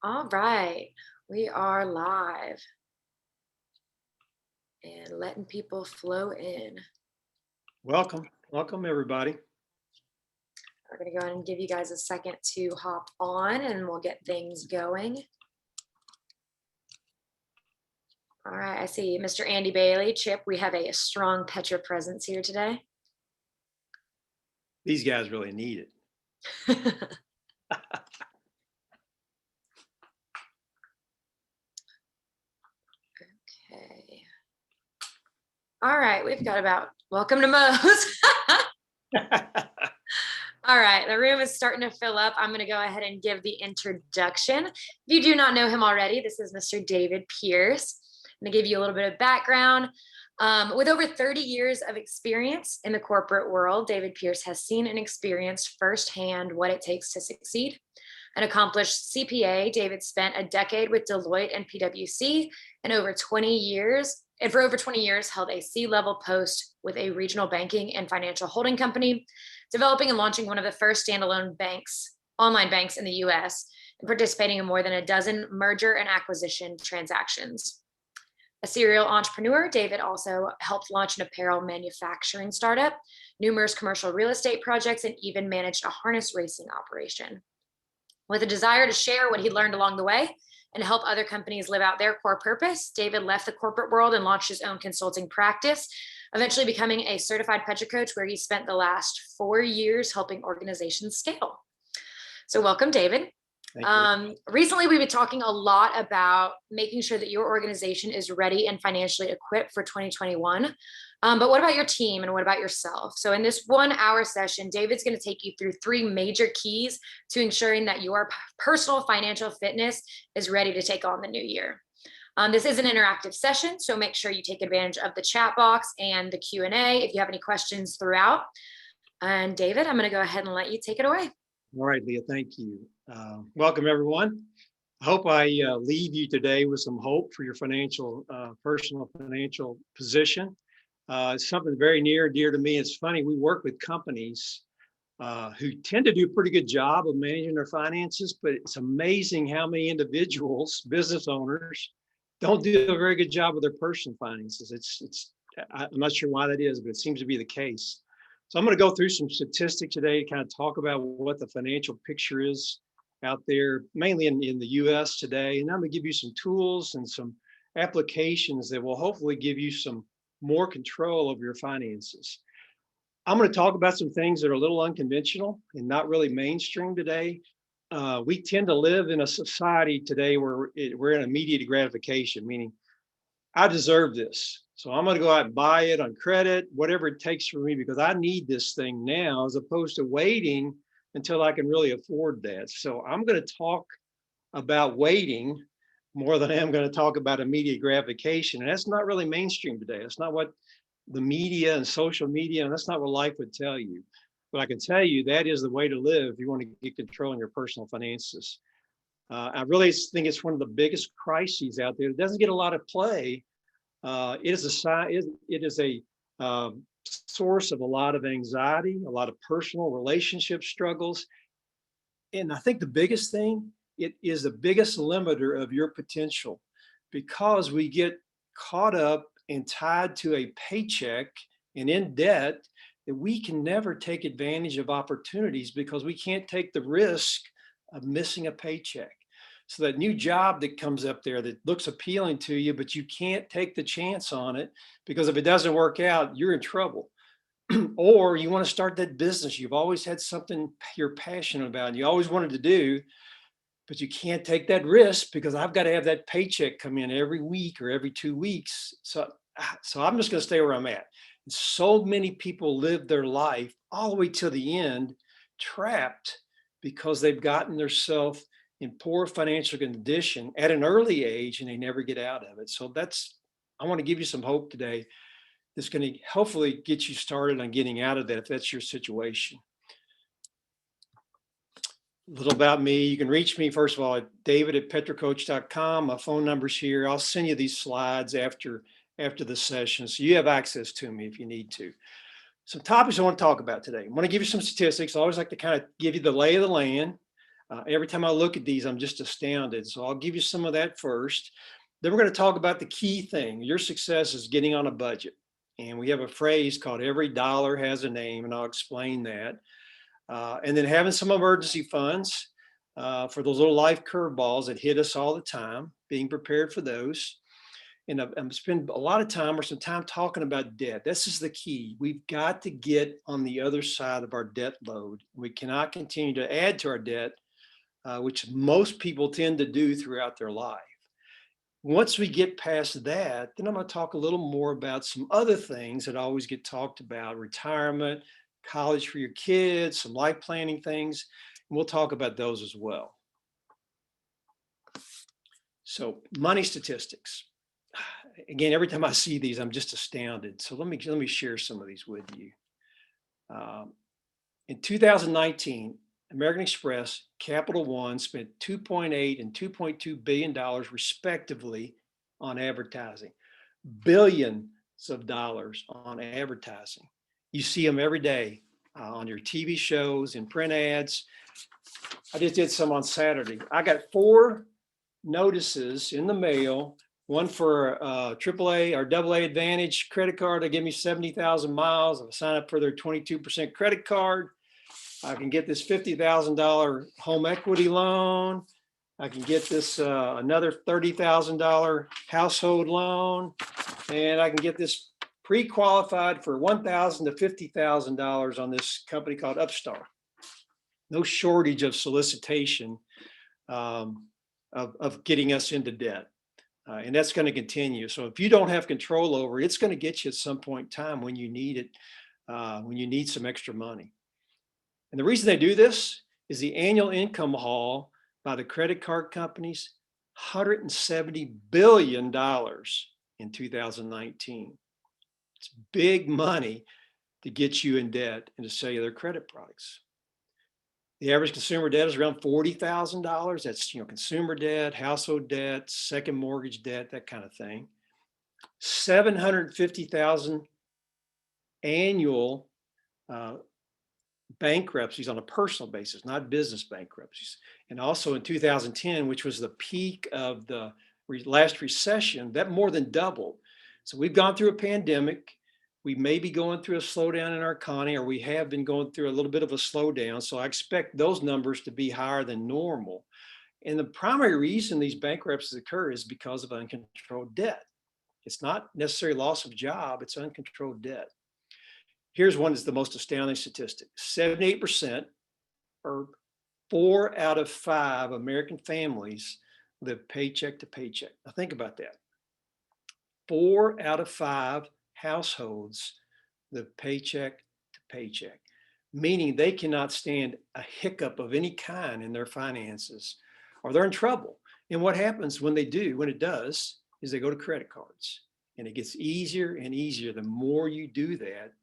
All right, we are live and letting people flow in. Welcome everybody. We're going to go ahead and give you guys a second to hop on and we'll get things going. All right, I see Mr. Andy Bailey. Chip, we have a strong Petra presence here today. These guys really need it. Okay. All right, we've got welcome to Moe's. All right, the room is starting to fill up. I'm going to go ahead and give the introduction. If you do not know him already, this is Mr. David Pierce. I'm going to give you a little bit of background. With over 30 years of experience in the corporate world, David Pierce has seen and experienced firsthand what it takes to succeed. An accomplished CPA, David spent a decade with Deloitte and PwC, and for over 20 years held a C-level post with a regional banking and financial holding company, developing and launching one of the first standalone online banks in the US, and participating in more than a dozen merger and acquisition transactions. A serial entrepreneur, David also helped launch an apparel manufacturing startup, numerous commercial real estate projects, and even managed a harness racing operation. With a desire to share what he learned along the way and help other companies live out their core purpose, David left the corporate world and launched his own consulting practice, eventually becoming a certified Petra coach, where he spent the last 4 years helping organizations scale. So welcome, David. Recently, we've been talking a lot about making sure that your organization is ready and financially equipped for 2021. But what about your team and what about yourself? So in this 1 hour session, David's going to take you through 3 major keys to ensuring that your personal financial fitness is ready to take on the new year. This is an interactive session, so make sure you take advantage of the chat box and the Q&A if you have any questions throughout. And David, I'm going to go ahead and let you take it away. All right, Leah, thank you. Welcome, everyone. I hope I leave you today with some hope for your personal financial position. It's something very near and dear to me. It's funny, we work with companies who tend to do a pretty good job of managing their finances, but it's amazing how many individuals, business owners, don't do a very good job with their personal finances. I'm not sure why that is, but it seems to be the case. So I'm going to go through some statistics today to kind of talk about what the financial picture is out there, mainly in the US today. And I'm going to give you some tools and some applications that will hopefully give you some more control over your finances. I'm going to talk about some things that are a little unconventional and not really mainstream today. We tend to live in a society today where we're in immediate gratification, meaning I deserve this. So I'm going to go out and buy it on credit, whatever it takes for me, because I need this thing now, as opposed to waiting until I can really afford that. So I'm going to talk about waiting more than I am going to talk about immediate gratification. And that's not really mainstream today. That's not what the media and social media, and that's not what life would tell you. But I can tell you that is the way to live if you want to get control in your personal finances. I really think it's one of the biggest crises out there. It doesn't get a lot of play. It is a source of a lot of anxiety, a lot of personal relationship struggles. And I think the biggest thing, it is the biggest limiter of your potential, because we get caught up and tied to a paycheck and in debt that we can never take advantage of opportunities because we can't take the risk of missing a paycheck. So that new job that comes up there that looks appealing to you, but you can't take the chance on it because if it doesn't work out, you're in trouble. Or you want to start that business. You've always had something you're passionate about and you always wanted to do, but you can't take that risk because I've got to have that paycheck come in every week or every 2 weeks. So I'm just going to stay where I'm at. And so many people live their life all the way to the end trapped because they've gotten themselves in poor financial condition at an early age and they never get out of it. So I want to give you some hope today that's going to hopefully get you started on getting out of that if that's your situation. A little about me. You can reach me, first of all, at david@petracoach.com. My phone number's here. I'll send you these slides after the session, so you have access to me if you need to. Some topics I want to talk about today. I want to give you some statistics. I always like to kind of give you the lay of the land. Every time I look at these, I'm just astounded. So I'll give you some of that first. Then we're going to talk about the key thing. Your success is getting on a budget. And we have a phrase called every dollar has a name, and I'll explain that. And then having some emergency funds for those little life curveballs that hit us all the time, being prepared for those. And I'm spending a lot of time or some time talking about debt. This is the key. We've got to get on the other side of our debt load. We cannot continue to add to our debt, which most people tend to do throughout their life. Once we get past that, then I'm going to talk a little more about some other things that always get talked about: retirement, college for your kids, some life planning things. And we'll talk about those as well. So money statistics. Again, every time I see these, I'm just astounded. So let me share some of these with you. In 2019, American Express, Capital One spent 2.8 and $2.2 billion respectively on advertising. Billions of dollars on advertising. You see them every day on your TV shows and print ads. I just did some on Saturday. I got 4 notices in the mail. One for AAA or AA Advantage credit card. They give me 70,000 miles. I'll sign up for their 22% credit card. I can get this $50,000 home equity loan. I can get this another $30,000 household loan, and I can get this pre-qualified for $1,000 to $50,000 on this company called Upstart. No shortage of solicitation of getting us into debt. And that's going to continue. So if you don't have control over it, it's going to get you at some point in time when you need it, when you need some extra money. And the reason they do this is the annual income haul by the credit card companies, $170 billion in 2019. It's big money to get you in debt and to sell you their credit products. The average consumer debt is around $40,000. That's, consumer debt, household debt, second mortgage debt, that kind of thing. 750,000 annual bankruptcies on a personal basis, not business bankruptcies. And also in 2010, which was the peak of the last recession, that more than doubled. So we've gone through a pandemic. We may be going through a slowdown in our economy, or we have been going through a little bit of a slowdown. So I expect those numbers to be higher than normal. And the primary reason these bankruptcies occur is because of uncontrolled debt. It's not necessarily loss of job, it's uncontrolled debt. Here's one that's the most astounding statistic. 78%, or 4 out of 5 American families live paycheck to paycheck. Now think about that. 4 out of 5 households live paycheck to paycheck, meaning they cannot stand a hiccup of any kind in their finances, or they're in trouble. And what happens when they do, when it does, is they go to credit cards. And it gets easier and easier. The more you do that,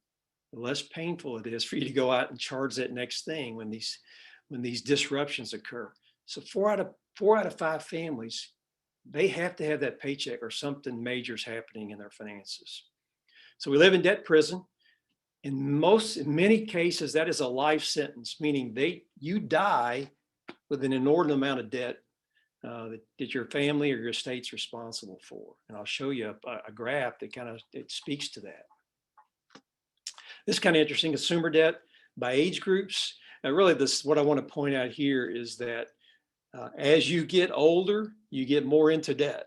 the less painful it is for you to go out and charge that next thing when these disruptions occur. So 4 out of 5 families, they have to have that paycheck or something major is happening in their finances. So we live in debt prison. In many cases, that is a life sentence, meaning you die with an inordinate amount of debt that your family or your state's responsible for. And I'll show you a graph that it speaks to that. This is kind of interesting. Consumer debt by age groups. Now, really, what I want to point out here is that as you get older, you get more into debt.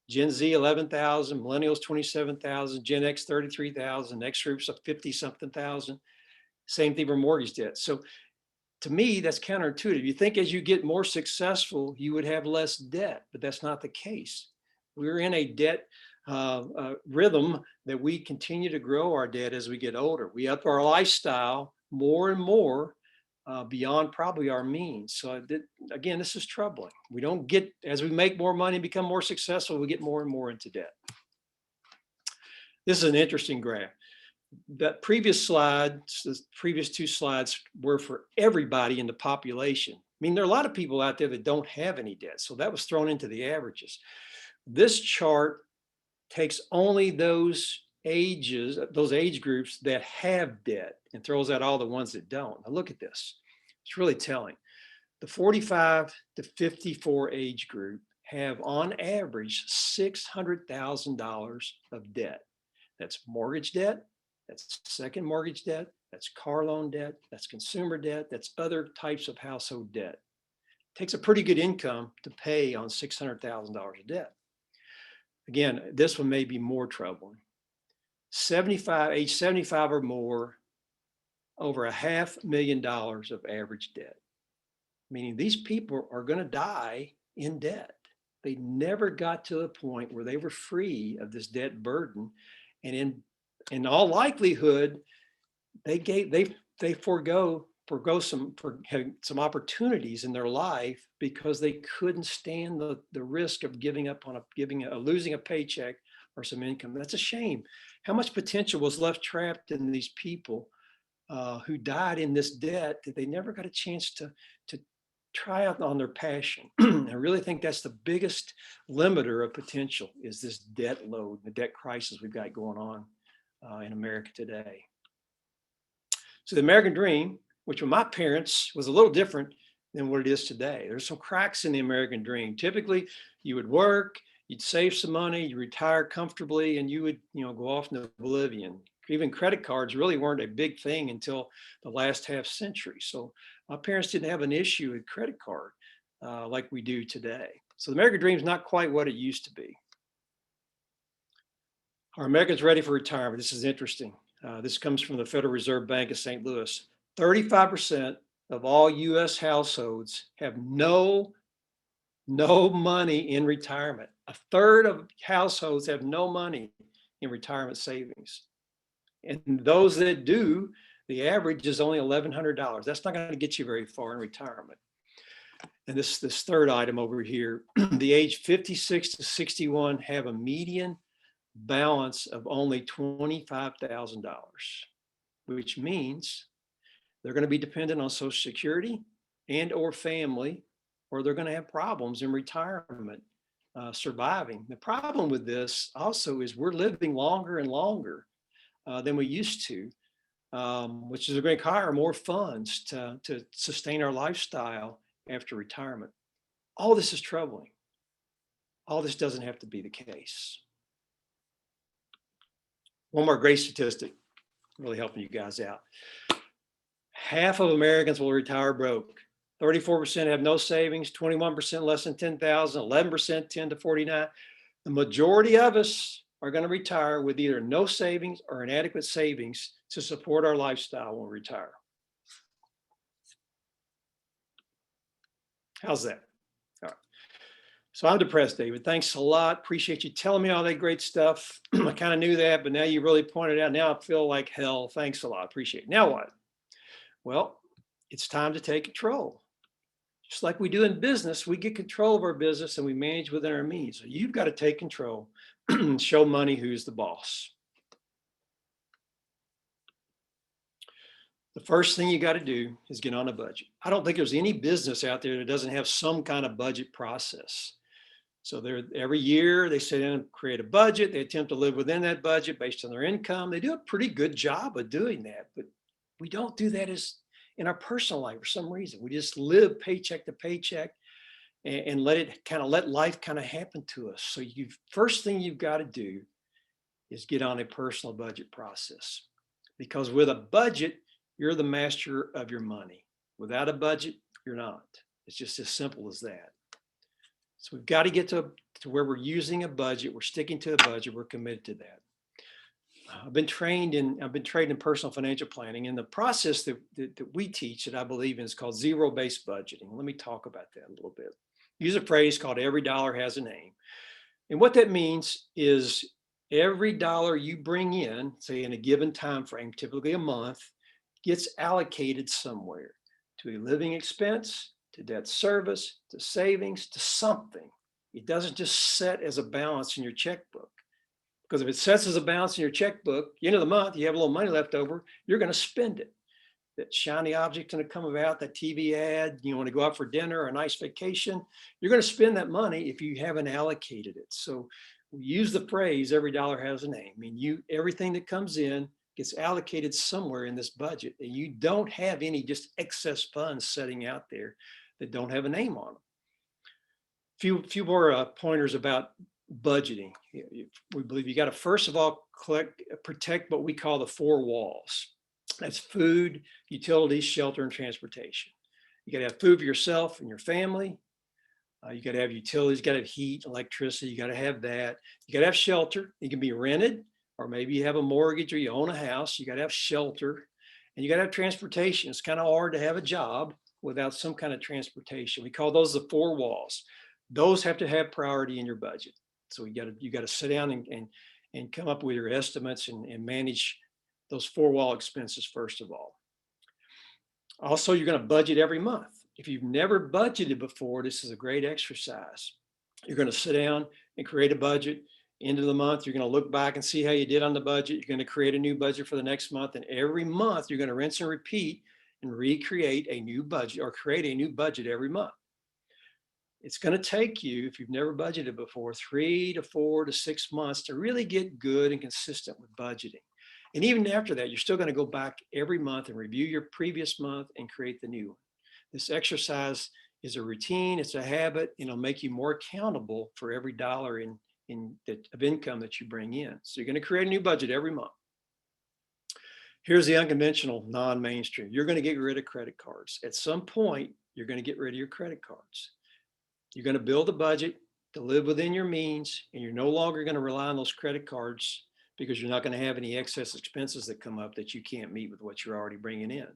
Gen Z, 11,000, millennials, 27,000, Gen X, 33,000, next group's of 50-something thousand. Same thing for mortgage debt. So to me, that's counterintuitive. You think as you get more successful, you would have less debt, but that's not the case. We're in a debt rhythm that we continue to grow our debt as we get older. We up our lifestyle more and more beyond probably our means. So again, this is troubling. We don't get, as we make more money, become more successful, we get more and more into debt. This is an interesting graph. That previous slide, the previous 2 slides were for everybody in the population. I mean, there are a lot of people out there that don't have any debt. So that was thrown into the averages. This chart takes only those age groups that have debt and throws out all the ones that don't. Now look at this. It's really telling. The 45 to 54 age group have on average $600,000 of debt. That's mortgage debt, that's second mortgage debt, that's car loan debt, that's consumer debt, that's other types of household debt. It takes a pretty good income to pay on $600,000 of debt. Again, this one may be more troubling. Age 75 or more, over $500,000 of average debt, meaning these people are going to die in debt. They never got to a point where they were free of this debt burden, and in all likelihood, they forego some opportunities in their life because they couldn't stand the risk of losing a paycheck or some income. That's a shame. How much potential was left trapped in these people who died in this debt that they never got a chance to try out on their passion. I really think that's the biggest limiter of potential, is this debt load, the debt crisis we've got going on in America today. So the American dream, which with my parents was a little different than what it is today. There's some cracks in the American dream. Typically, you would work, you'd save some money, you retire comfortably, and you would, go off into oblivion. Even credit cards really weren't a big thing until the last half century. So my parents didn't have an issue with credit card like we do today. So the American dream is not quite what it used to be. Are Americans ready for retirement? This is interesting. This comes from the Federal Reserve Bank of St. Louis. 35% of all U.S. households have no money in retirement. A third of households have no money in retirement savings. And those that do, the average is only $1,100. That's not going to get you very far in retirement. And this third item over here, the age 56 to 61 have a median balance of only $25,000, which means they're going to be dependent on Social Security and or family, or they're going to have problems in retirement surviving. The problem with this also is we're living longer and longer than we used to, which is going to require more funds to sustain our lifestyle after retirement. All this is troubling. All this doesn't have to be the case. One more great statistic, really helping you guys out. Half of Americans will retire broke. 34% have no savings, 21% less than 10,000, 11% 10 to 49. The majority of us are going to retire with either no savings or inadequate savings to support our lifestyle when we retire. How's that? All right. So I'm depressed, David. Thanks a lot. Appreciate you telling me all that great stuff. I kind of knew that, but now you really pointed out. Now I feel like hell. Thanks a lot. Appreciate it. Now what? Well, it's time to take control. Just like we do in business, we get control of our business and we manage within our means. So you've got to take control and show money who's the boss. The first thing you got to do is get on a budget. I don't think there's any business out there that doesn't have some kind of budget process. So every year they sit in and create a budget. They attempt to live within that budget based on their income. They do a pretty good job of doing that, but we don't do that as in our personal life for some reason. We just live paycheck to paycheck and let life kind of happen to us. So first thing you've got to do is get on a personal budget process, because with a budget, you're the master of your money. Without a budget, you're not. It's just as simple as that. So we've got to get to where we're using a budget, we're sticking to a budget, we're committed to that. I've been trained in personal financial planning, and the process that we teach that I believe in is called zero-based budgeting. Let me talk about that a little bit. Use a phrase called every dollar has a name. And what that means is every dollar you bring in, say in a given time frame, typically a month, gets allocated somewhere, to a living expense, to debt service, to savings, to something. It doesn't just set as a balance in your checkbook. Because if it sets as a balance in your checkbook, the end of the month, you have a little money left over, you're going to spend it. That shiny object's going to come about, that TV ad, you want to go out for dinner or a nice vacation, you're going to spend that money if you haven't allocated it. So we use the phrase, every dollar has a name. I mean, everything that comes in gets allocated somewhere in this budget, and you don't have any just excess funds sitting out there that don't have a name on them. Few more pointers about budgeting. We believe you got to first of all protect what we call the four walls. That's food, utilities, shelter, and transportation. You got to have food for yourself and your family. You got to have utilities, you got to have heat, electricity, you got to have that. You got to have shelter. It can be rented, or maybe you have a mortgage or you own a house. You got to have shelter, and you got to have transportation. It's kind of hard to have a job without some kind of transportation. We call those the four walls. Those have to have priority in your budget. So you got to sit down and come up with your estimates and manage those four wall expenses first of all. Also, you're going to budget every month. If you've never budgeted before, this is a great exercise. You're going to sit down and create a budget. End of the month, you're going to look back and see how you did on the budget. You're going to create a new budget for the next month. And every month, you're going to rinse and repeat and recreate a new budget or create a new budget every month. It's going to take you, if you've never budgeted before, 3 to 4 to 6 months to really get good and consistent with budgeting. And even after that, you're still going to go back every month and review your previous month and create the new one. This exercise is a routine, it's a habit, and it'll make you more accountable for every dollar of income that you bring in. So you're going to create a new budget every month. Here's the unconventional non-mainstream. You're going to get rid of credit cards. At some point, you're going to get rid of your credit cards. You're going to build a budget to live within your means, and you're no longer going to rely on those credit cards because you're not going to have any excess expenses that come up that you can't meet with what you're already bringing in.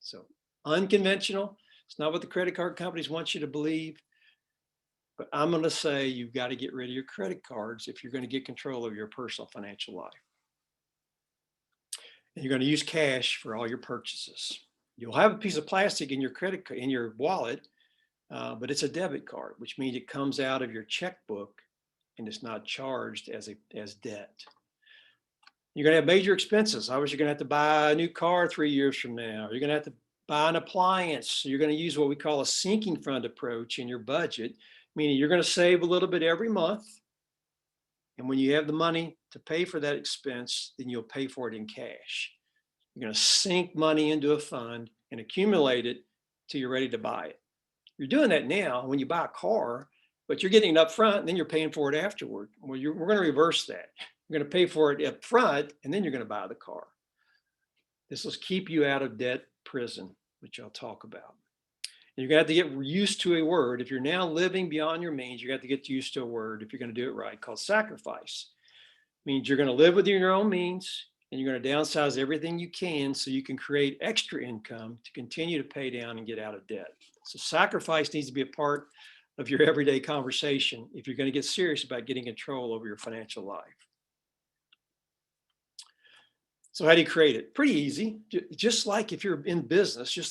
So unconventional. It's not what the credit card companies want you to believe, but I'm going to say you've got to get rid of your credit cards if you're going to get control of your personal financial life. And you're going to use cash for all your purchases. You'll have a piece of plastic in your wallet, but it's a debit card, which means it comes out of your checkbook and it's not charged as debt. You're going to have major expenses. Obviously, you're going to have to buy a new car 3 years from now. You're going to have to buy an appliance. You're going to use what we call a sinking fund approach in your budget, meaning you're going to save a little bit every month. And when you have the money to pay for that expense, then you'll pay for it in cash. You're going to sink money into a fund and accumulate it till you're ready to buy it. You're doing that now when you buy a car, but you're getting it up front and then you're paying for it afterward. Well, we're going to reverse that. You're going to pay for it up front and then you're going to buy the car. This will keep you out of debt prison, which I'll talk about. And you're going to have to get used to a word. If you're now living beyond your means, you have to get used to a word, if you're going to do it right, called sacrifice. It means you're going to live within your own means and you're going to downsize everything you can so you can create extra income to continue to pay down and get out of debt. So sacrifice needs to be a part of your everyday conversation if you're going to get serious about getting control over your financial life. So how do you create it? Pretty easy. Just like if you're in business, you're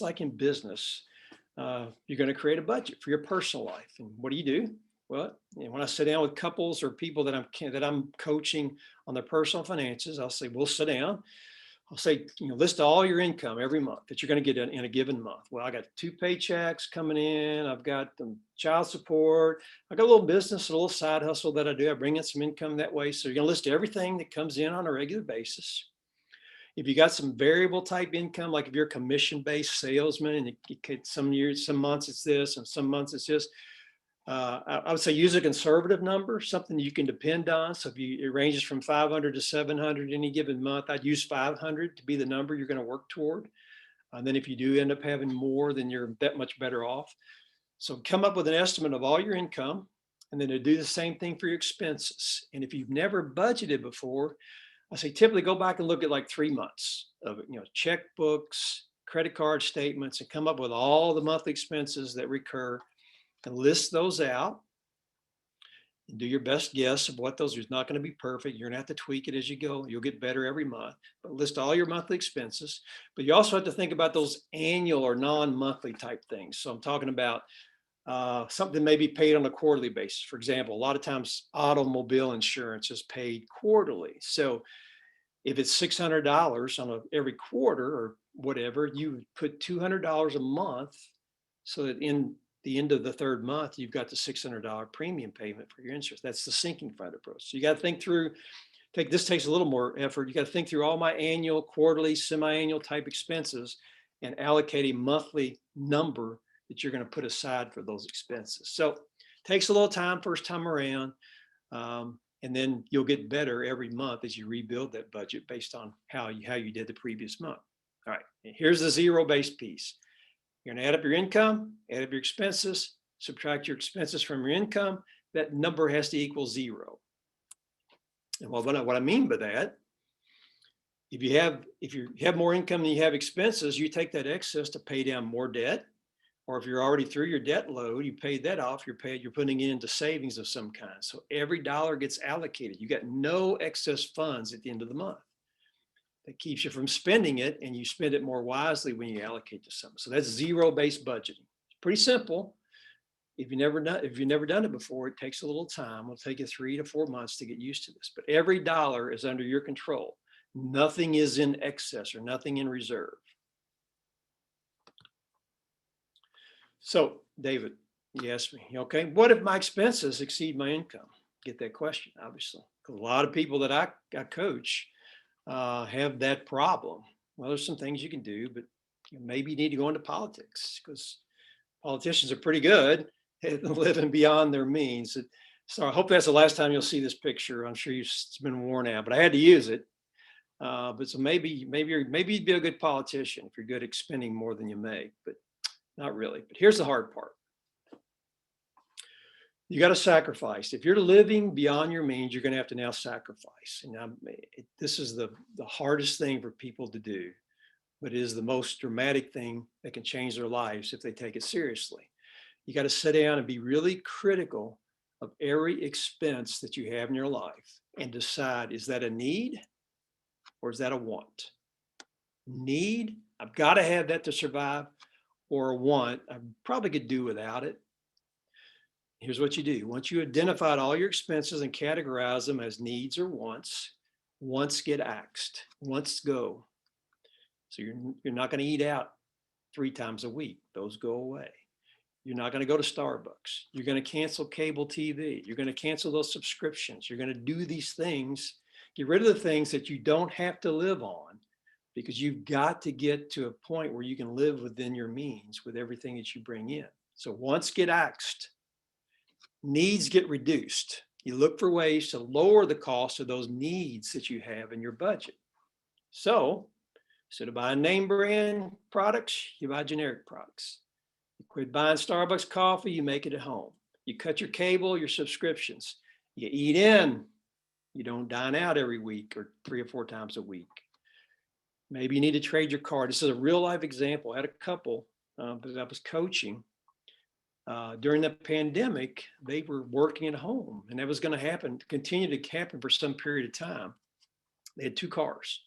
going to create a budget for your personal life. And what do? Well, when I sit down with couples or people that I'm coaching on their personal finances, I'll say, we'll sit down. I'll say, list all your income every month that you're going to get in a given month. Well, I got 2 paychecks coming in. I've got child support. I got a little business, a little side hustle that I do. I bring in some income that way. So you're going to list everything that comes in on a regular basis. If you got some variable type income, like if you're a commission-based salesman and some months it's this and some months it's this, I would say use a conservative number, something you can depend on. So it ranges from 500 to 700 any given month. I'd use 500 to be the number you're going to work toward. And then if you do end up having more, then you're that much better off. So come up with an estimate of all your income and then to do the same thing for your expenses. And if you've never budgeted before, I say typically go back and look at like 3 months of checkbooks, credit card statements, and come up with all the monthly expenses that recur and list those out and do your best guess of what those are. It's not going to be perfect. You're going to have to tweak it as you go. You'll get better every month, but list all your monthly expenses. But you also have to think about those annual or non-monthly type things. So I'm talking about something may be paid on a quarterly basis. For example, a lot of times automobile insurance is paid quarterly. So if it's $600 on every quarter or whatever, you put $200 a month so that in the end of the 3rd month, you've got the $600 premium payment for your insurance. That's the sinking fund approach. So you got to think through, this takes a little more effort. You got to think through all my annual, quarterly, semi-annual type expenses and allocate a monthly number that you're going to put aside for those expenses. So takes a little time first time around. And then you'll get better every month as you rebuild that budget based on how you did the previous month. All right, here's the zero-based piece. You're gonna add up your income, add up your expenses, subtract your expenses from your income. That number has to equal zero. And what I mean by that, if you have more income than you have expenses, you take that excess to pay down more debt. Or if you're already through your debt load, you paid that off, you're putting it into savings of some kind. So every dollar gets allocated. You got no excess funds at the end of the month. That keeps you from spending it, and you spend it more wisely when you allocate to something. So that's zero-based budgeting. It's pretty simple. If you've never done it before, it takes a little time. It'll take you 3 to 4 months to get used to this. But every dollar is under your control. Nothing is in excess or nothing in reserve. So, David, you asked me, okay, what if my expenses exceed my income? Get that question, obviously. Because a lot of people that I coach have that problem. Well, there's some things you can do, but maybe you need to go into politics because politicians are pretty good at living beyond their means. So I hope that's the last time you'll see this picture. I'm sure it's been worn out, but I had to use it. But so maybe you'd be a good politician if you're good at spending more than you make, but not really. But here's the hard part. You got to sacrifice. If you're living beyond your means, you're going to have to now sacrifice. And this is the hardest thing for people to do, but it is the most dramatic thing that can change their lives if they take it seriously. You got to sit down and be really critical of every expense that you have in your life and decide, is that a need or is that a want? Need, I've got to have that to survive, or a want, I probably could do without it. Here's what you do. Once you identified all your expenses and categorize them as needs or wants, wants get axed, wants go. So you're not going to eat out 3 times a week. Those go away. You're not going to go to Starbucks. You're going to cancel cable TV. You're going to cancel those subscriptions. You're going to do these things. Get rid of the things that you don't have to live on, because you've got to get to a point where you can live within your means with everything that you bring in. So wants get axed, needs get reduced. You look for ways to lower the cost of those needs that you have in your budget. So instead of buying name brand products, you buy generic products. You quit buying Starbucks coffee, you make it at home. You cut your cable, your subscriptions. You eat in. You don't dine out every week or 3 or 4 times a week. Maybe you need to trade your car. This is a real life example. I had a couple that I was coaching. During the pandemic, they were working at home, and that was going to continue to happen for some period of time. They had 2 cars.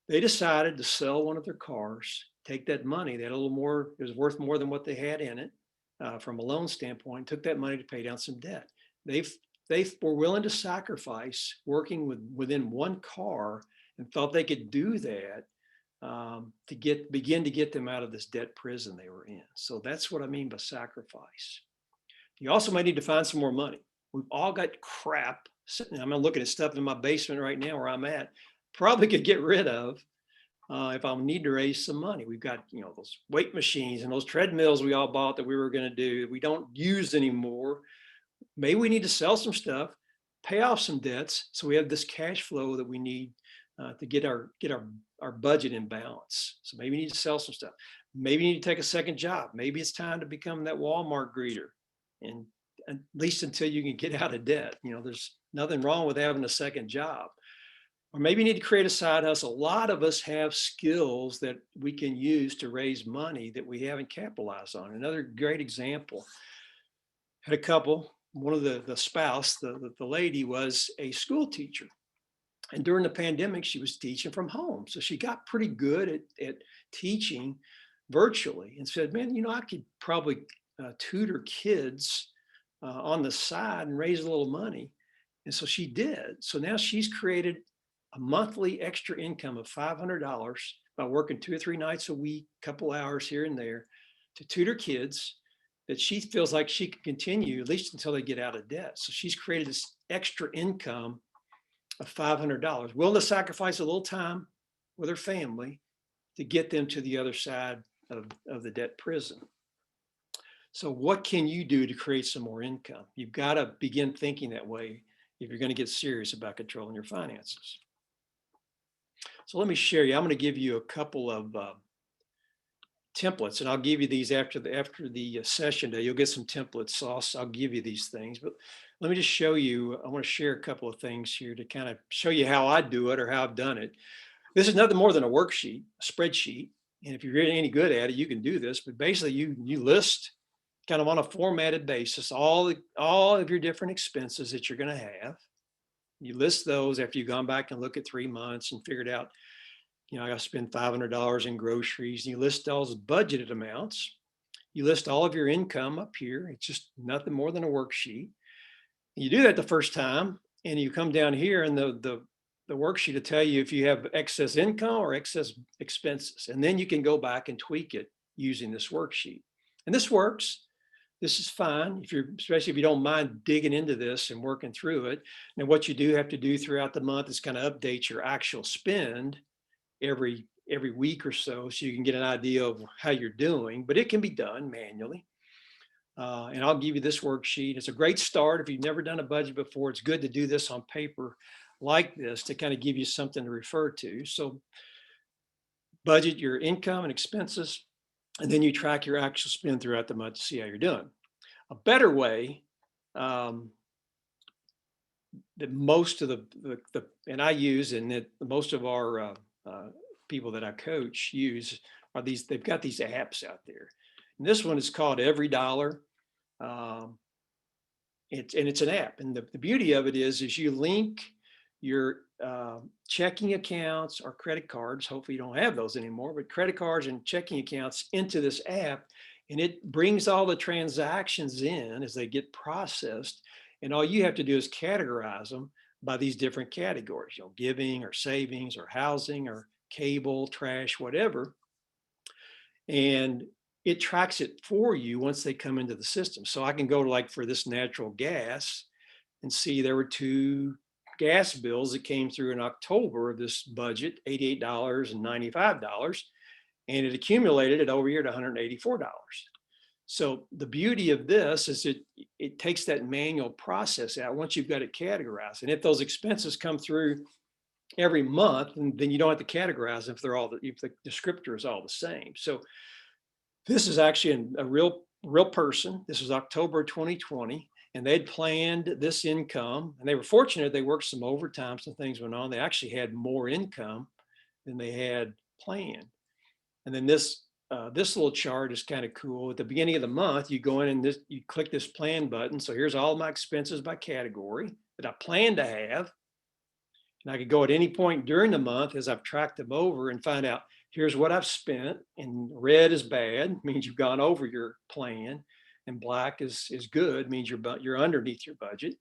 They decided to sell one of their cars, take that money, they had a little more, it was worth more than what they had in it from a loan standpoint, took that money to pay down some debt. They were willing to sacrifice working within 1 car and thought they could do that to begin to get them out of this debt prison they were in. So that's what I mean by sacrifice. You also might need to find some more money. We've all got crap sitting. I'm looking at stuff in my basement right now where I'm at. Probably could get rid of if I need to raise some money. We've got, those weight machines and those treadmills we all bought that we were going to do, we don't use anymore. Maybe we need to sell some stuff, pay off some debts, so we have this cash flow that we need to get our budget in balance. So maybe you need to sell some stuff. Maybe you need to take a second job. Maybe it's time to become that Walmart greeter, and at least until you can get out of debt. There's nothing wrong with having a second job. Or maybe you need to create a side hustle. A lot of us have skills that we can use to raise money that we haven't capitalized on. Another great example, had a couple, one of the spouse, the lady was a school teacher. And during the pandemic, she was teaching from home. So she got pretty good at teaching virtually and said, man, I could probably tutor kids on the side and raise a little money. And so she did. So now she's created a monthly extra income of $500 by working 2 or 3 nights a week, couple hours here and there to tutor kids that she feels like she can continue at least until they get out of debt. So she's created this extra income of $500, willing to sacrifice a little time with her family to get them to the other side of the debt prison. So what can you do to create some more income? You've got to begin thinking that way if you're going to get serious about controlling your finances. So let me share you. I'm going to give you a couple of templates, and I'll give you these after the session day. You'll get some templates, so I'll give you these things. But let me just show you. I want to share a couple of things here to kind of show you how I do it or how I've done it. This is nothing more than a worksheet, a spreadsheet. And if you're really any good at it, you can do this. But basically, you list kind of on a formatted basis all of your different expenses that you're going to have. You list those after you've gone back and look at 3 months and figured out, I got to spend $500 in groceries. And you list those budgeted amounts. You list all of your income up here. It's just nothing more than a worksheet. You do that the first time, and you come down here, and the worksheet will tell you if you have excess income or excess expenses. And then you can go back and tweak it using this worksheet. And this works. This is fine, especially if you don't mind digging into this and working through it. And what you do have to do throughout the month is kind of update your actual spend every week or so you can get an idea of how you're doing, but it can be done manually. And I'll give you this worksheet. It's a great start. If you've never done a budget before, it's good to do this on paper like this to kind of give you something to refer to. So budget your income and expenses, and then you track your actual spend throughout the month to see how you're doing. A better way that most of the and I use, and that most of our people that I coach use are these. They've got these apps out there, and this one is called Every Dollar. It's an app, and the beauty of it is you link your checking accounts or credit cards. Hopefully you don't have those anymore, but credit cards and checking accounts into this app, and it brings all the transactions in as they get processed. And all you have to do is categorize them by these different categories, giving or savings or housing or cable, trash, whatever. And it tracks it for you once they come into the system. So I can go to, like, for this natural gas and see there were 2 gas bills that came through in October of this budget, $88 and $95, and it accumulated it over here to $184. So the beauty of this is it takes that manual process out once you've got it categorized. And if those expenses come through every month, then you don't have to categorize them if the descriptor is all the same. So this is actually a real person. This was October 2020, and they'd planned this income, and they were fortunate. They worked some overtime, some things went on. They actually had more income than they had planned. And then this little chart is kind of cool. At the beginning of the month, you go in and you click this plan button. So here's all my expenses by category that I plan to have. And I could go at any point during the month as I've tracked them over and find out, here's what I've spent. And red is bad, means you've gone over your plan. And black is good, means you're underneath your budget.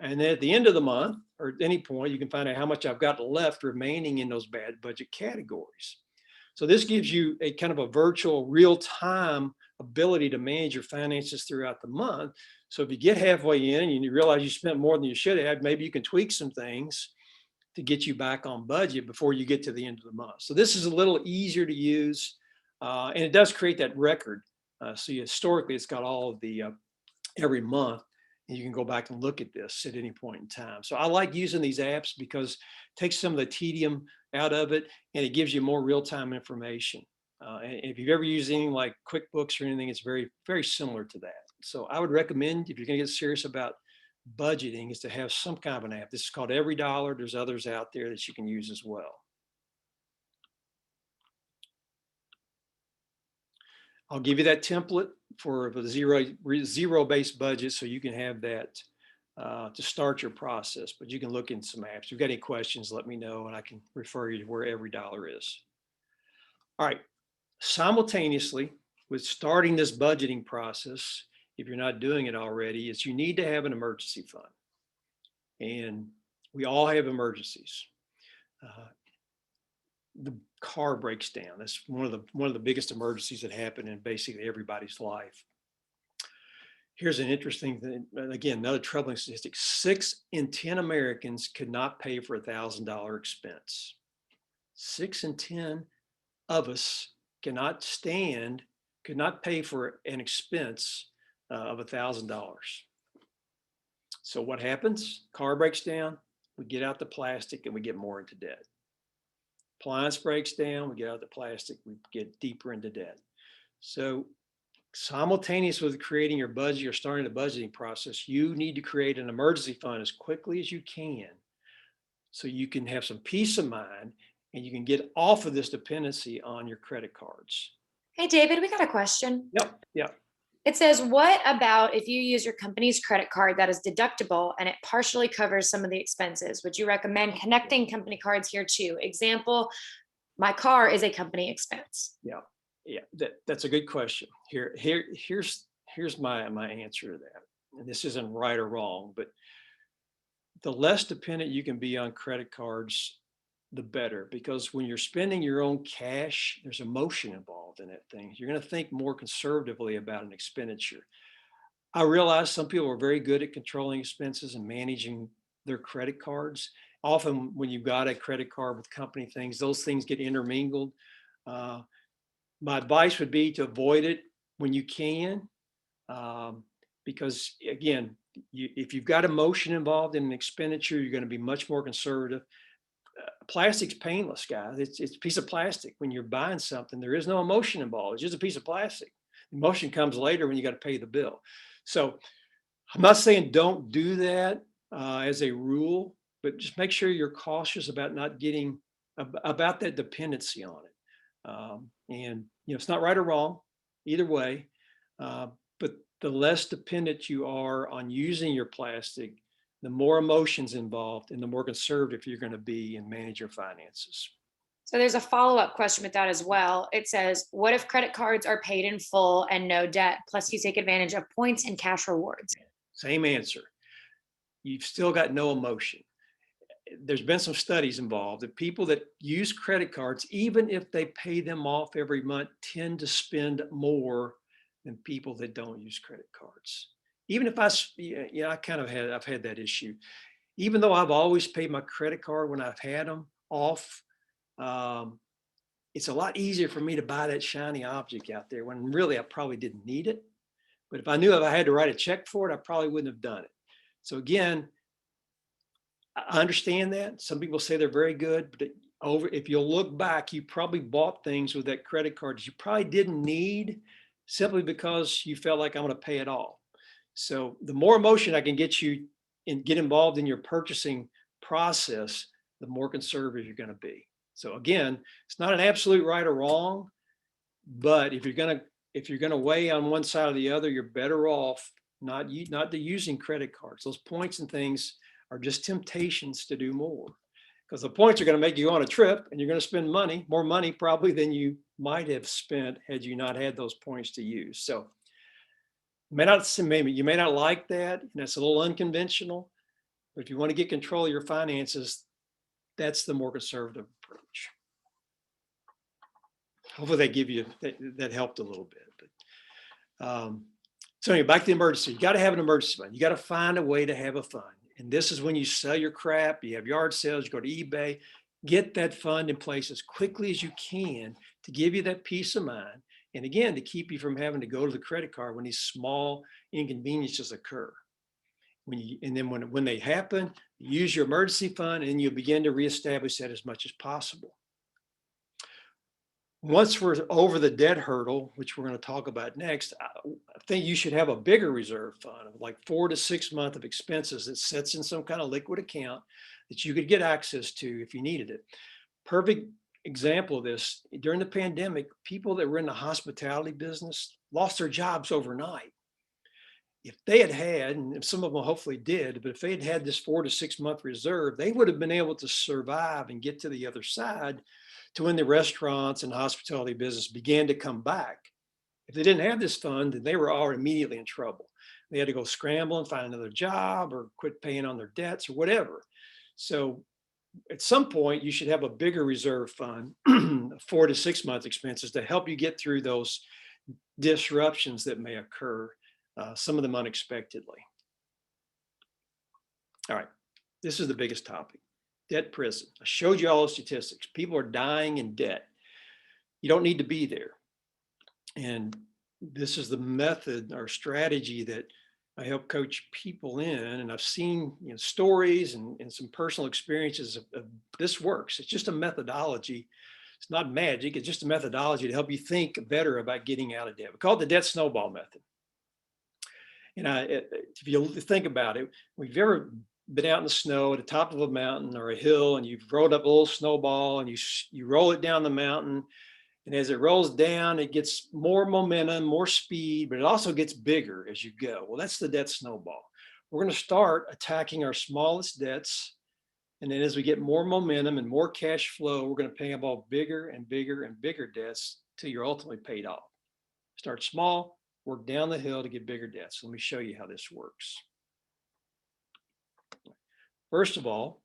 And then at the end of the month, or at any point, you can find out how much I've got left remaining in those bad budget categories. So this gives you a kind of a virtual real-time ability to manage your finances throughout the month. So if you get halfway in and you realize you spent more than you should have, maybe you can tweak some things to get you back on budget before you get to the end of the month. So this is a little easier to use, and it does create that record. So historically, it's got all of the every month, and you can go back and look at this at any point in time. So I like using these apps because it takes some of the tedium out of it, and it gives you more real-time information. And if you've ever used anything like QuickBooks or anything, it's very, very similar to that. So I would recommend, if you're going to get serious about budgeting, is to have some kind of an app. This is called Every Dollar. There's others out there that you can use as well. I'll give you that template for the zero-based budget, so you can have that to start your process. But you can look in some apps. If you've got any questions, let me know, and I can refer you to where Every Dollar is. All right. Simultaneously with starting this budgeting process, if you're not doing it already, is you need to have an emergency fund. And we all have emergencies. The car breaks down. That's one of the biggest emergencies that happen in basically everybody's life. Here's an interesting thing. Again, another troubling statistic: 6 in 10 Americans could not pay for $1,000 expense. 6 in 10 of us cannot stand could not pay for an expense of $1,000. So what happens? Car breaks down, we get out the plastic and we get more into debt. Appliance breaks down, we get out the plastic, we get deeper into debt. So simultaneous with creating your budget or starting the budgeting process, you need to create an emergency fund as quickly as you can so you can have some peace of mind and you can get off of this dependency on your credit cards. Hey, David, we got a question. Yep. It says, what about if you use your company's credit card that is deductible and it partially covers some of the expenses? Would you recommend connecting company cards here too? Example, my car is a company expense. Yeah, that's a good question. Here's my answer to that. And this isn't right or wrong, but the less dependent you can be on credit cards, the better, because when you're spending your own cash, there's emotion involved in that thing. You're going to think more conservatively about an expenditure. I realize some people are very good at controlling expenses and managing their credit cards. Often when you've got a credit card with company things, those things get intermingled. My advice would be to avoid it when you can, because again, if you've got emotion involved in an expenditure, you're going to be much more conservative. Plastic's painless, guys. It's a piece of plastic. When you're buying something, there is no emotion involved. It's just a piece of plastic. Emotion comes later when you got to pay the bill. So I'm not saying don't do that as a rule, but just make sure you're cautious about not getting about that dependency on it. And it's not right or wrong either way, but the less dependent you are on using your plastic, the more emotions involved and the more conservative you're going to be and manage your finances. So there's a follow-up question with that as well. It says, what if credit cards are paid in full and no debt, plus you take advantage of points and cash rewards? Same answer. You've still got no emotion. There's been some studies involved that people that use credit cards, even if they pay them off every month, tend to spend more than people that don't use credit cards. Even if I've had that issue. Even though I've always paid my credit card when I've had them off, it's a lot easier for me to buy that shiny object out there when really I probably didn't need it. But if I knew if I had to write a check for it, I probably wouldn't have done it. So again, I understand that. Some people say they're very good, but if you'll look back, you probably bought things with that credit card that you probably didn't need simply because you felt like I'm going to pay it off. So the more emotion I can get you and get involved in your purchasing process, the more conservative you're going to be. So again, it's not an absolute right or wrong, but if you're going to weigh on one side or the other, you're better off not using credit cards. Those points and things are just temptations to do more, because the points are going to make you go on a trip and you're going to spend more money probably than you might have spent had you not had those points to use. So you may not like that, and that's a little unconventional, but if you want to get control of your finances, that's the more conservative approach. Hopefully that helped a little bit. But so anyway, back to the emergency. You got to have an emergency fund. You got to find a way to have a fund. And this is when you sell your crap, you have yard sales, you go to eBay, get that fund in place as quickly as you can to give you that peace of mind. And again, to keep you from having to go to the credit card when these small inconveniences occur. When they happen, use your emergency fund and you'll begin to reestablish that as much as possible. Once we're over the debt hurdle, which we're going to talk about next, I think you should have a bigger reserve fund of like 4 to 6 months of expenses that sits in some kind of liquid account that you could get access to if you needed it. Perfect example of this, during the pandemic, people that were in the hospitality business lost their jobs overnight. If they had, and some of them hopefully did, but if they had this 4 to 6 month reserve, they would have been able to survive and get to the other side to when the restaurants and hospitality business began to come back. If they didn't have this fund, then they were already immediately in trouble. They had to go scramble and find another job or quit paying on their debts or whatever. So at some point, you should have a bigger reserve fund, 4 to 6 month expenses to help you get through those disruptions that may occur, some of them unexpectedly. All right, this is the biggest topic. Debt prison. I showed you all the statistics. People are dying in debt. You don't need to be there. And this is the method or strategy that I help coach people in. And I've seen stories and some personal experiences of this works. It's just a methodology. It's not magic. It's just a methodology to help you think better about getting out of debt. We call it the debt snowball method. And if you think about it, we've ever been out in the snow at the top of a mountain or a hill, and you've rolled up a little snowball and you roll it down the mountain. And as it rolls down, it gets more momentum, more speed, but it also gets bigger as you go. Well, that's the debt snowball. We're going to start attacking our smallest debts. And then as we get more momentum and more cash flow, we're going to pay off bigger and bigger and bigger debts till you're ultimately paid off. Start small, work down the hill to get bigger debts. Let me show you how this works. First of all,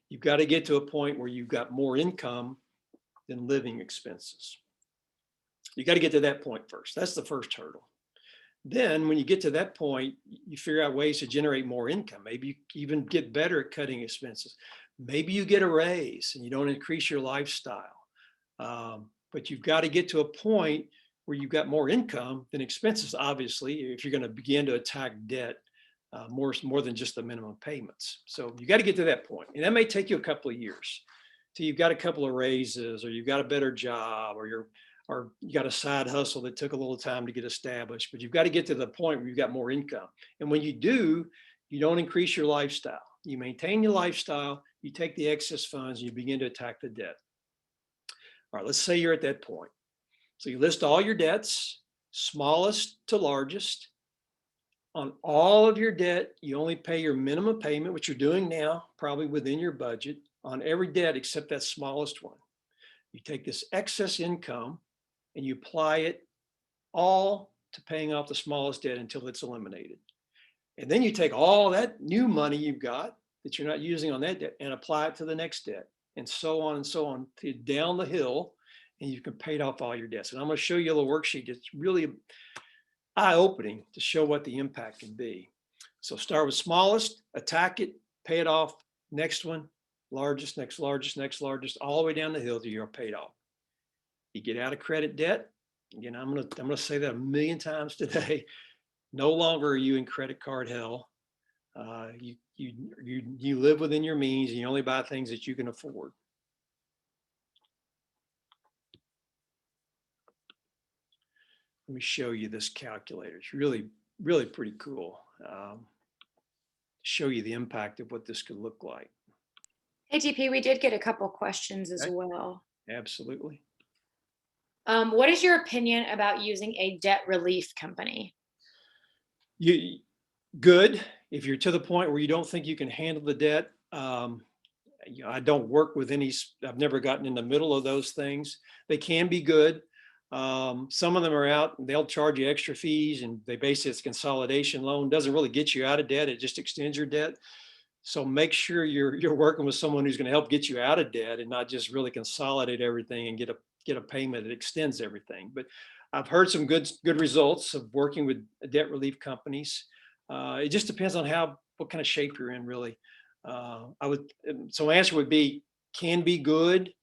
you've got to get to a point where you've got more income than living expenses. You got to get to that point first. That's the first hurdle. Then when you get to that point, you figure out ways to generate more income. Maybe you even get better at cutting expenses. Maybe you get a raise and you don't increase your lifestyle. But you've got to get to a point where you've got more income than expenses, obviously, if you're going to begin to attack debt more than just the minimum payments. So you got to get to that point. And that may take you a couple of years till you've got a couple of raises, or you've got a better job, or you got a side hustle that took a little time to get established. But you've got to get to the point where you've got more income. And when you do, you don't increase your lifestyle. You maintain your lifestyle, you take the excess funds, and you begin to attack the debt. All right, let's say you're at that point. So you list all your debts, smallest to largest. On all of your debt, you only pay your minimum payment, which you're doing now, probably within your budget, on every debt except that smallest one. You take this excess income and you apply it all to paying off the smallest debt until it's eliminated. And then you take all that new money you've got that you're not using on that debt and apply it to the next debt, and so on to down the hill, and you can pay off all your debts. And I'm going to show you a little worksheet that's really eye-opening to show what the impact can be. So start with smallest, attack it, pay it off. Next one, largest, next largest, next largest, all the way down the hill till you're paid off. You get out of credit debt. Again, I'm gonna say that a million times today. No longer are you in credit card hell. You live within your means, and you only buy things that you can afford. Let me show you this calculator. It's really, really pretty cool. Show you the impact of what this could look like. Hey, TP, we did get a couple questions as well. Absolutely. What is your opinion about using a debt relief company? Good. If you're to the point where you don't think you can handle the debt, I don't work with any. I've never gotten in the middle of those things. They can be good. Some of them are out, they'll charge you extra fees, and they base it's consolidation loan. Doesn't really get you out of debt, it just extends your debt. So make sure you're working with someone who's going to help get you out of debt and not just really consolidate everything and get a payment that extends everything. But I've heard some good results of working with debt relief companies. It just depends on what kind of shape you're in, really. So answer would be, can be good.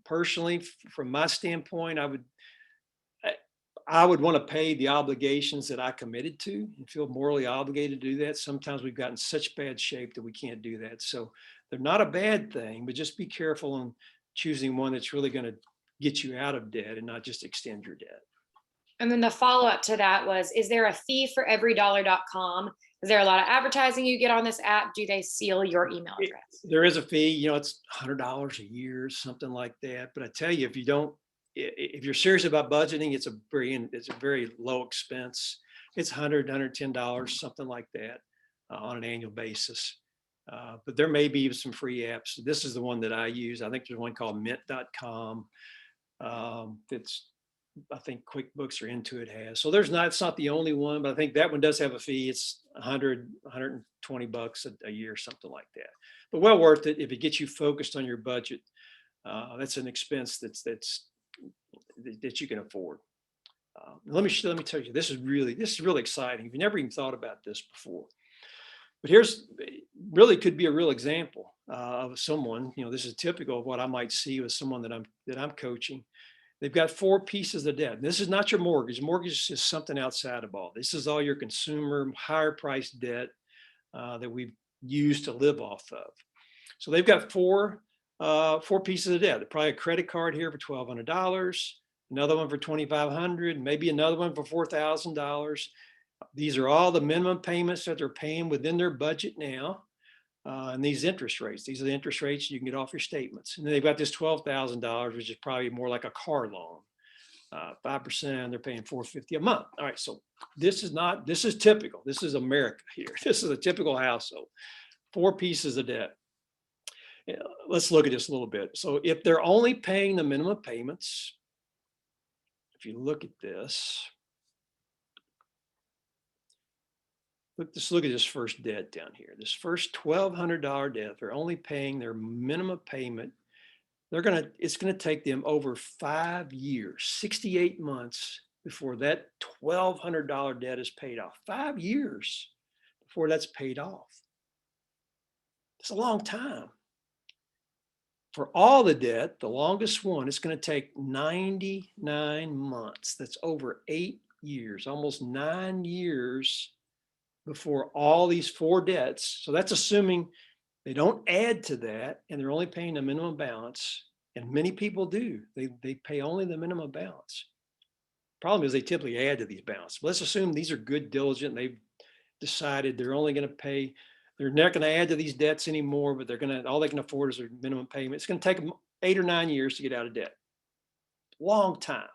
Personally, from my standpoint, I would want to pay the obligations that I committed to and feel morally obligated to do that. Sometimes we've gotten such bad shape that we can't do that. So they're not a bad thing, but just be careful on choosing one that's really going to get you out of debt and not just extend your debt. And then the follow-up to that was, is there a fee for everydollar.com? Is there a lot of advertising you get on this app? Do they seal your email address? There is a fee, it's $100 a year, something like that. But I tell you, if you're serious about budgeting, it's a very low expense. It's $100, $110, something like that on an annual basis. But there may be some free apps. This is the one that I use. I think there's one called mint.com. I think QuickBooks or Intuit has. So it's not the only one, but I think that one does have a fee. It's $120 a year, something like that. But well worth it if it gets you focused on your budget. That's an expense that you can afford. Let me tell you, this is really exciting. You've never even thought about this before. But really could be a real example of someone. This is typical of what I might see with someone that I'm coaching. They've got 4 pieces of debt. This is not your mortgage. Mortgage is just something outside of all. This is all your consumer, higher price debt that we've used to live off of. So they've got 4 pieces of debt. Probably a credit card here for $1,200, another one for $2,500, maybe another one for $4,000. These are all the minimum payments that they're paying within their budget now. And these interest rates, these are the interest rates you can get off your statements. And then they've got this $12,000, which is probably more like a car loan. 5%, they're paying $450 a month. All right, so this is typical. This is America here. This is a typical household. 4 pieces of debt. Let's look at this a little bit. So if they're only paying the minimum payments, if you look at this, just look at this first debt down here. This first $1,200 debt, they're only paying their minimum payment. It's gonna take them over 5 years, 68 months before that $1,200 debt is paid off. 5 years before that's paid off. It's a long time. For all the debt, the longest one, it's going to take 99 months. That's over 8 years, almost 9 years before all these 4 debts. So that's assuming they don't add to that and they're only paying the minimum balance. And many people do. They pay only the minimum balance. Problem is they typically add to these balances. Let's assume these are good, diligent. They've decided they're only going to pay. They're not going to add to these debts anymore, but all they can afford is their minimum payment. It's going to take them 8 or 9 years to get out of debt. Long time.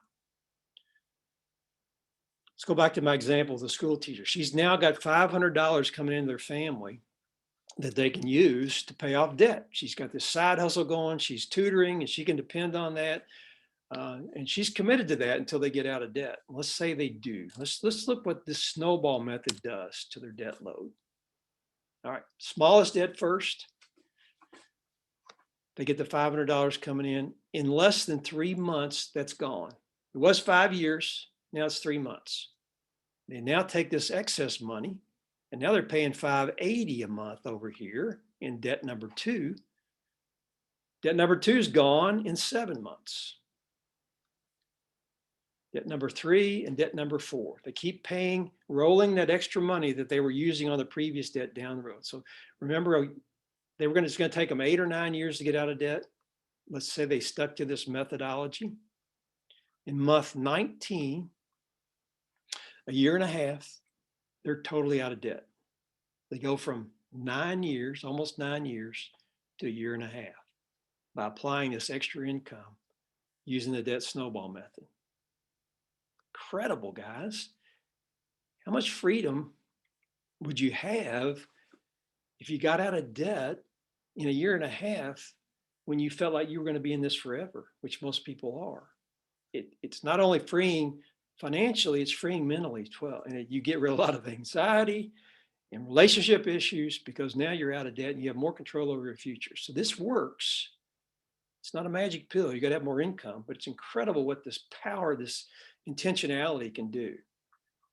Let's go back to my example of the school teacher. She's now got $500 coming into their family that they can use to pay off debt. She's got this side hustle going. She's tutoring and she can depend on that. And she's committed to that until they get out of debt. Let's say they do. Let's look what this snowball method does to their debt load. All right, smallest debt first. They get the $500 coming in less than 3 months. That's gone. It was 5 years. Now it's 3 months. They now take this excess money, and now they're paying $580 a month over here in debt number 2. Debt number 2 is gone in 7 months. Debt number 3 and debt number 4. They keep paying, rolling that extra money that they were using on the previous debt down the road. So remember, it's going to take them 8 or 9 years to get out of debt. Let's say they stuck to this methodology. In month 19, a year and a half, they're totally out of debt. They go from 9 years, almost 9 years, to a year and a half by applying this extra income using the debt snowball method. Incredible, guys. How much freedom would you have if you got out of debt in a year and a half when you felt like you were going to be in this forever, which most people are? It's not only freeing financially, it's freeing mentally as well. And you get rid of a lot of anxiety and relationship issues because now you're out of debt and you have more control over your future. So this works. It's not a magic pill. You got to have more income, but it's incredible what this power, this intentionality can do.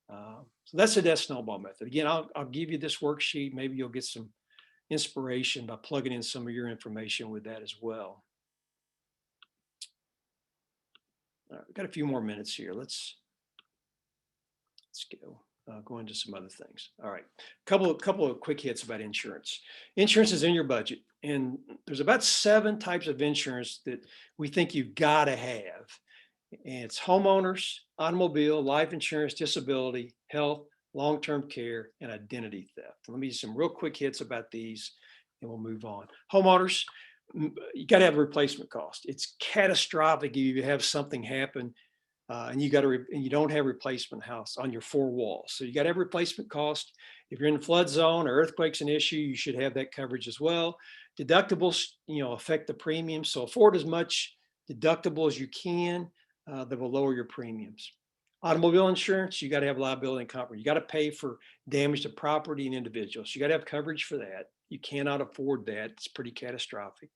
So that's the debt snowball method. Again, I'll give you this worksheet. Maybe you'll get some inspiration by plugging in some of your information with that as well. All right, we've got a few more minutes here. Let's go into some other things. All right, couple of quick hits about insurance. Insurance is in your budget, and there's about 7 types of insurance that we think you've got to have. And it's homeowners, automobile, life insurance, disability, health, long-term care, and identity theft. Let me do some real quick hits about these, and we'll move on. Homeowners, you got to have a replacement cost. It's catastrophic if you have something happen and you don't have replacement house on your 4 walls. So you got to have replacement cost. If you're in the flood zone or earthquake's an issue, you should have that coverage as well. Deductibles, affect the premium. So afford as much deductible as you can that will lower your premiums. Automobile insurance, you got to have liability and comfort. You got to pay for damage to property and individuals. You got to have coverage for that. You cannot afford that. It's pretty catastrophic.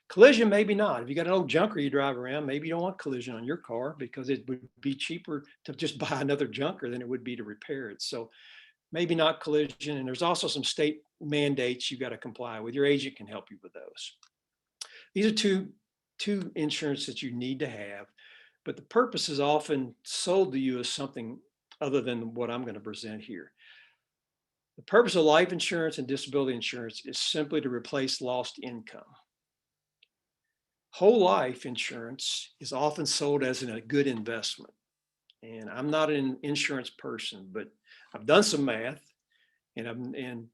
Collision, maybe not. If you got an old junker you drive around, maybe you don't want collision on your car because it would be cheaper to just buy another junker than it would be to repair it. So maybe not collision. And there's also some state mandates you got to comply with. Your agent can help you with those. These are two insurance that you need to have. but the purpose is often sold to you as something other than what I'm going to present here. The purpose of life insurance and disability insurance is simply to replace lost income. Whole life insurance is often sold as a good investment. And I'm not an insurance person, but I've done some math, and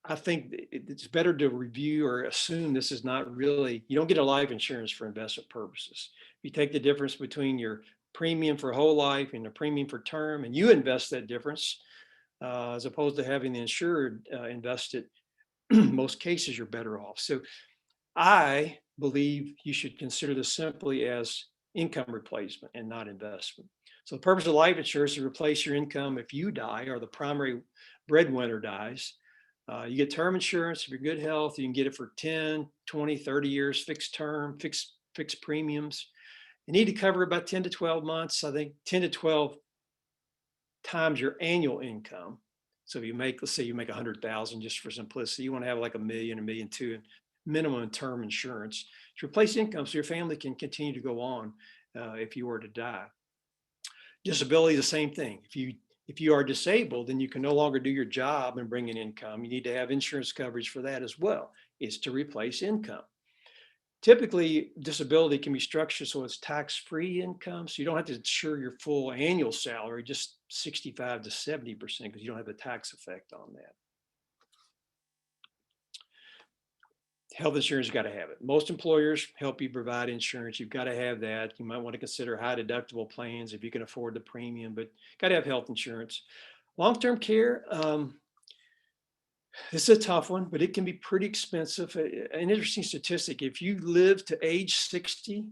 I think it's better to review or assume this is not really, you don't get a life insurance for investment purposes. You take the difference between your premium for whole life and the premium for term, and you invest that difference as opposed to having the insured invest it. Most cases, you're better off. So I believe you should consider this simply as income replacement and not investment. So the purpose of life insurance is to replace your income if you die or the primary breadwinner dies. You get term insurance. If you're good health, you can get it for 10, 20, 30 years, fixed term, fixed premiums. You need to cover about 10 to 12 months. I think 10 to 12 times your annual income. So if you make, let's say you make 100,000 just for simplicity, you want to have like a million, 1.2 million minimum term insurance to replace income so your family can continue to go on if you were to die. Disability, the same thing. If you are disabled, then you can no longer do your job and bring in income. You need to have insurance coverage for that as well. It's to replace income. Typically, disability can be structured so it's tax-free income. So you don't have to insure your full annual salary, just 65 to 70%, because you don't have a tax effect on that. Health insurance, you got to have it. Most employers help you provide insurance. You've got to have that. You might want to consider high deductible plans if you can afford the premium, but got to have health insurance. Long-term care, this is a tough one, but it can be pretty expensive. An interesting statistic, if you live to age 60,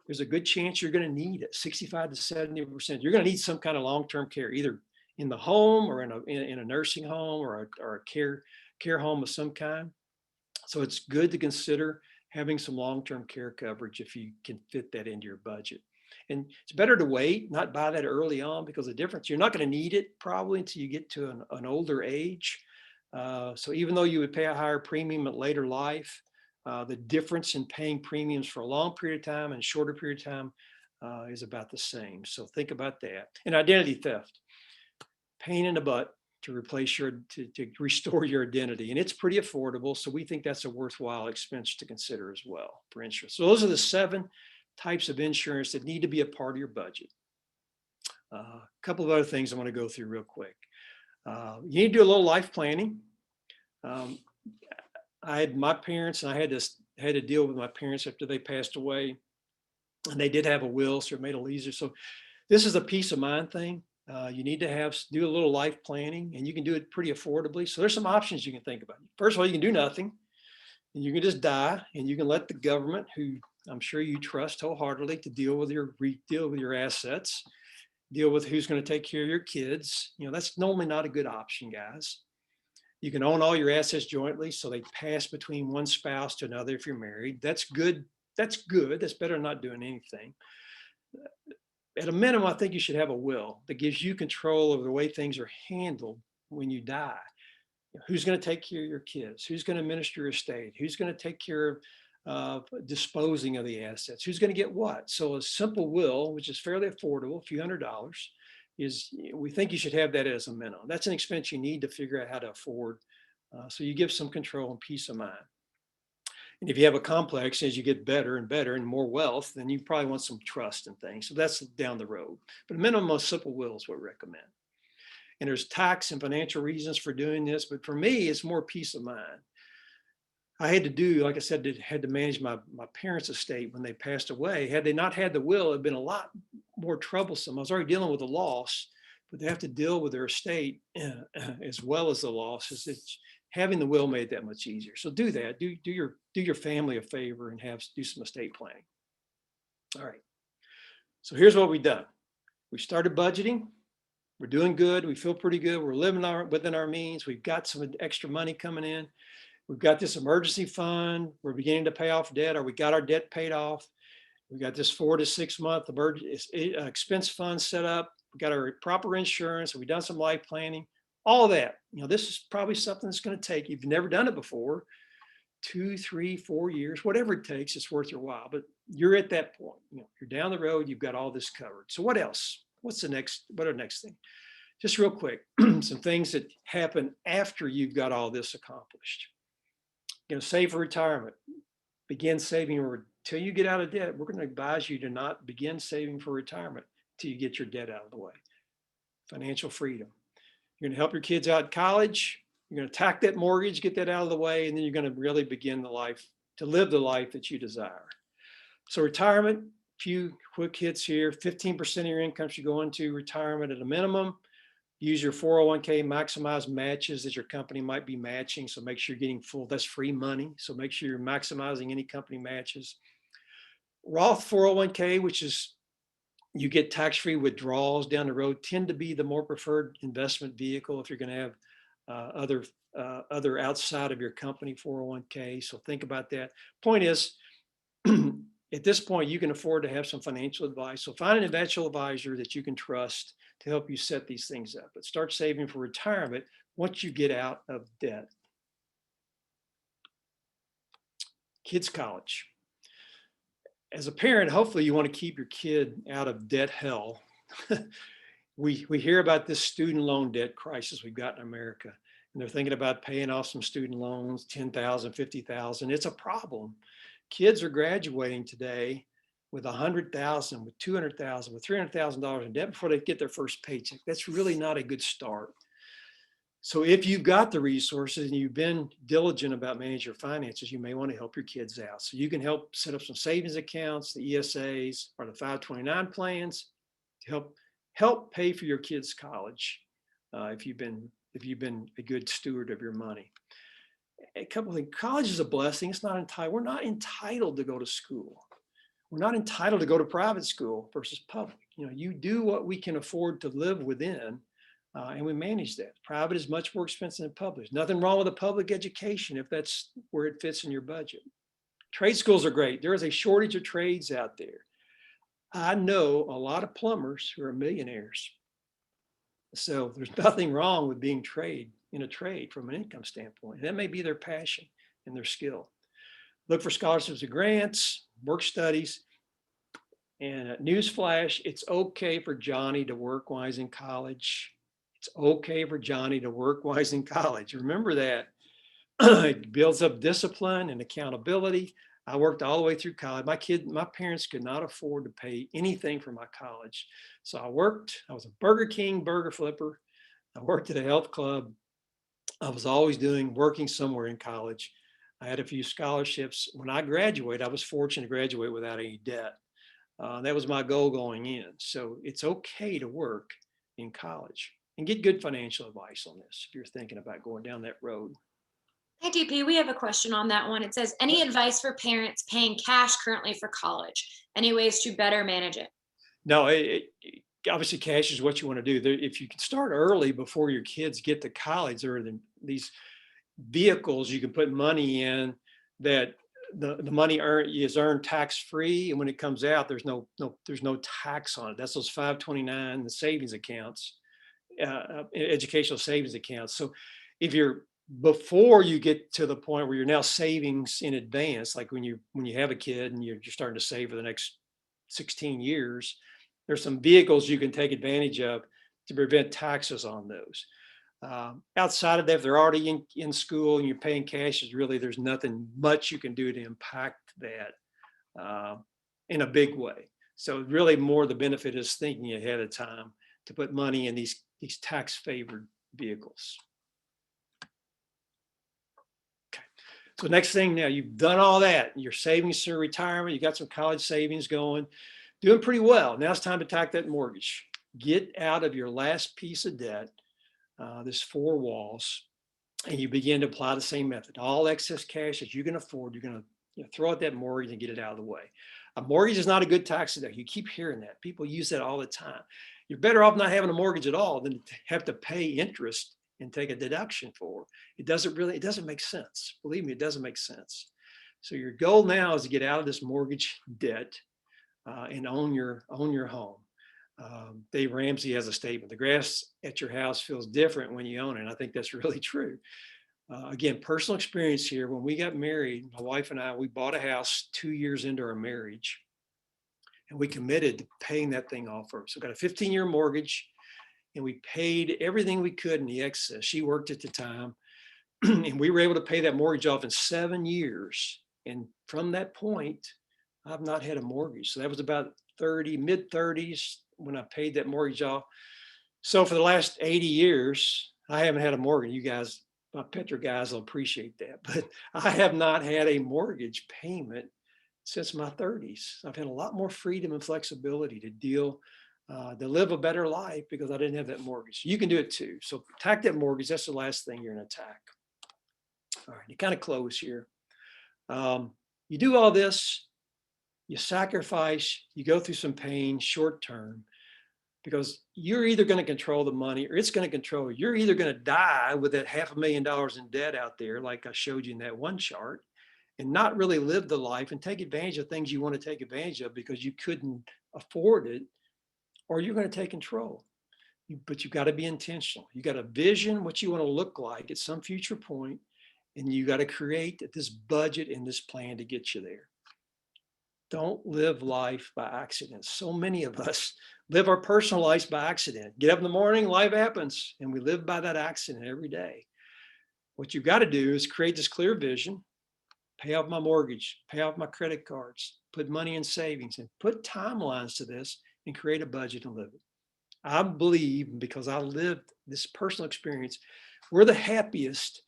there's a good chance you're going to need it, 65 to 70%. You're going to need some kind of long-term care, either in the home or in a nursing home or a care home of some kind. So it's good to consider having some long-term care coverage if you can fit that into your budget. And it's better to wait, not buy that early on, because the difference, you're not going to need it probably until you get to an older age. So even though you would pay a higher premium at later life, the difference in paying premiums for a long period of time and shorter period of time is about the same. So think about that. And identity theft, pain in the butt to replace to restore your identity. And it's pretty affordable. So we think that's a worthwhile expense to consider as well for insurance. So those are the 7 types of insurance that need to be a part of your budget. A couple of other things I want to go through real quick. You need to do a little life planning. I had my parents, and I had to deal with my parents after they passed away, and they did have a will, so it made it a little easier. So this is a peace of mind thing. You need to do a little life planning, and you can do it pretty affordably. So there's some options you can think about. First of all, you can do nothing, and you can just die, and you can let the government, who I'm sure you trust wholeheartedly, to deal with your assets, deal with who's going to take care of your kids. That's normally not a good option, guys. You can own all your assets jointly, so they pass between one spouse to another if you're married. That's good. That's better than not doing anything. At a minimum, I think you should have a will that gives you control over the way things are handled when you die. Who's going to take care of your kids? Who's going to administer your estate? Who's going to take care of disposing of the assets? Who's going to get what? So a simple will, which is fairly affordable, a few $100s, we think you should have that as a minimum. That's an expense you need to figure out how to afford. So you give some control and peace of mind. And if you have a complex, as you get better and better and more wealth, then you probably want some trust and things. So that's down the road. But a minimum of simple will is what we recommend. And there's tax and financial reasons for doing this, but for me, it's more peace of mind. I had to do, like I said, had to manage my parents' estate when they passed away. Had they not had the will, it'd been a lot more troublesome. I was already dealing with the loss, but they have to deal with their estate as well as the loss. Having the will made that much easier. So do that. Do your family a favor and do some estate planning. All right. So here's what we've done. We started budgeting. We're doing good. We feel pretty good. We're living within our means. We've got some extra money coming in. We've got this emergency fund. We're beginning to pay off debt, or we got our debt paid off. We've got this 4 to 6 month expense fund set up. We got our proper insurance. We've done some life planning. All of that. This is probably something that's going to take. You've never done it before. 2, 3, 4 years, whatever it takes, it's worth your while. But you're at that point. You're down the road. You've got all this covered. So what else? What's the next? What are the next thing? Just real quick, some things that happen after you've got all this accomplished. Save for retirement. Begin saving until you get out of debt. We're going to advise you to not begin saving for retirement until you get your debt out of the way. Financial freedom. You're going to help your kids out in college. You're going to attack that mortgage, get that out of the way, and then you're going to really begin to live the life that you desire. So retirement, few quick hits here. 15% of your income should go into retirement at a minimum. Use your 401k, maximize matches that your company might be matching. So make sure you're getting full, that's free money. So make sure you're maximizing any company matches. Roth 401k, which is you get tax-free withdrawals down the road, tend to be the more preferred investment vehicle if you're going to have other outside of your company 401k. So think about that. Point is, at this point, you can afford to have some financial advice. So find an financial advisor that you can trust to help you set these things up. But start saving for retirement once you get out of debt. Kids' college. As a parent, hopefully you want to keep your kid out of debt hell. We hear about this student loan debt crisis we've got in America, and they're thinking about paying off some student loans, 10,000, 50,000. It's a problem. Kids are graduating today with 100,000, with 200,000, with $300,000 in debt before they get their first paycheck. That's really not a good start. So if you've got the resources and you've been diligent about managing your finances, you may want to help your kids out. So you can help set up some savings accounts, the ESAs or the 529 plans to help pay for your kids' college if you've been a good steward of your money. A couple of things. College is a blessing. It's not entitled. We're not entitled to go to school. We're not entitled to go to private school versus public. You do what we can afford to live within, and we manage that. Private is much more expensive than public. There's nothing wrong with a public education if that's where it fits in your budget. Trade schools are great. There is a shortage of trades out there. I know a lot of plumbers who are millionaires. So there's nothing wrong with being in a trade from an income standpoint. That may be their passion and their skill. Look for scholarships and grants, work studies. And newsflash, it's okay for Johnny to work while he's in college. It's okay for Johnny to work while he's in college. Remember that. It builds up discipline and accountability. I worked all the way through college. My parents could not afford to pay anything for my college. So I worked. I was a Burger King burger flipper. I worked at a health club. I was always working somewhere in college. I had a few scholarships. When I graduated, I was fortunate to graduate without any debt. That was my goal going in. So it's okay to work in college and get good financial advice on this if you're thinking about going down that road. Hey, DP, we have a question on that one. It says, any advice for parents paying cash currently for college? Any ways to better manage it? No, obviously cash is what you want to do. If you can start early before your kids get to college, there are these vehicles you can put money in that the money is earned tax-free, and when it comes out, there's no tax on it. That's those 529, the savings accounts, educational savings accounts. So if before you get to the point where you're now savings in advance, like when you have a kid and you're starting to save for the next 16 years, there's some vehicles you can take advantage of to prevent taxes on those. Outside of that, if they're already in school and you're paying cash, there's nothing much you can do to impact that in a big way. So really more the benefit is thinking ahead of time to put money in these tax favored vehicles. Okay. So next thing, now you've done all that, you're saving for retirement, you got some college savings going, doing pretty well. Now it's time to attack that mortgage. Get out of your last piece of debt, this 4 walls, and you begin to apply the same method. All excess cash that you can afford, you're going to throw out that mortgage and get it out of the way. A mortgage is not a good tax deduction. You keep hearing that. People use that all the time. You're better off not having a mortgage at all than to have to pay interest and take a deduction for. It doesn't make sense. Believe me, it doesn't make sense. So your goal now is to get out of this mortgage debt and own your home. Dave Ramsey has a statement: the grass at your house feels different when you own it. And I think that's really true. Again, personal experience here. When we got married, my wife and I, we bought a house 2 years into our marriage, and we committed to paying that thing off first. So got a 15-year mortgage, and we paid everything we could in the excess. She worked at the time, and we were able to pay that mortgage off in 7 years. And from that point, I've not had a mortgage. So that was about mid 30s when I paid that mortgage off. So for the last 80 years, I haven't had a mortgage. You guys, my Petra guys will appreciate that, but I have not had a mortgage payment since my 30s. I've had a lot more freedom and flexibility to live a better life because I didn't have that mortgage. You can do it too. So attack that mortgage. That's the last thing you're going to attack. All right, to kind of close here. You do all this, you sacrifice, you go through some pain short term, because you're either going to control the money or it's going to control you. You're either going to die with that $500,000 in debt out there, like I showed you in that one chart, and not really live the life and take advantage of things you want to take advantage of because you couldn't afford it, or you're going to take control. But you've got to be intentional. You got to vision what you want to look like at some future point, and you got to create this budget and this plan to get you there. Don't live life by accident. So many of us live our personal lives by accident. Get up in the morning, life happens, and we live by that accident every day. What you've got to do is create this clear vision, pay off my mortgage, pay off my credit cards, put money in savings, and put timelines to this and create a budget and live it. I believe, because I lived this personal experience, we're the happiest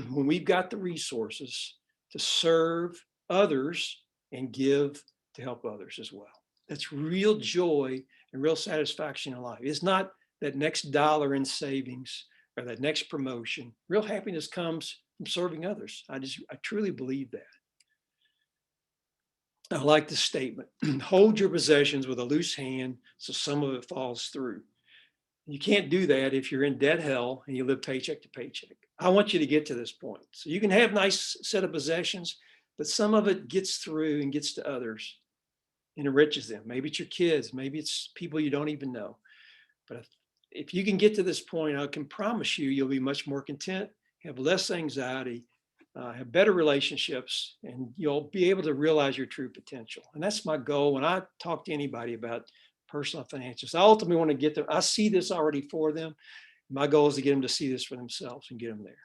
when we've got the resources to serve others and give to help others as well. That's real joy and real satisfaction in life. It's not that next dollar in savings or that next promotion. Real happiness comes from serving others. I truly believe that. I like the statement, hold your possessions with a loose hand so some of it falls through. You can't do that if you're in debt hell and you live paycheck to paycheck. I want you to get to this point. So you can have a nice set of possessions, but some of it gets through and gets to others and enriches them. Maybe it's your kids, maybe it's people you don't even know. But if you can get to this point, I can promise you, you'll be much more content, have less anxiety, have better relationships, and you'll be able to realize your true potential. And that's my goal when I talk to anybody about personal financials. I ultimately want to get them. I see this already for them. My goal is to get them to see this for themselves and get them there.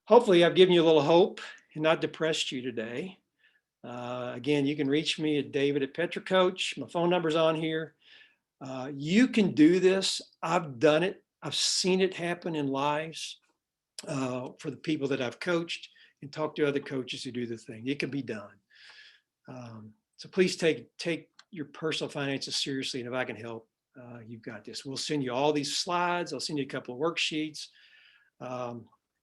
Hopefully I've given you a little hope and not depressed you today. Again, you can reach me at David at Petra Coach. My phone number's on here. You can do this. I've done it. I've seen it happen in lives for the people that I've coached and talked to other coaches who do the thing. It can be done. So please take your personal finances seriously. And if I can help, you've got this. We'll send you all these slides. I'll send you a couple of worksheets,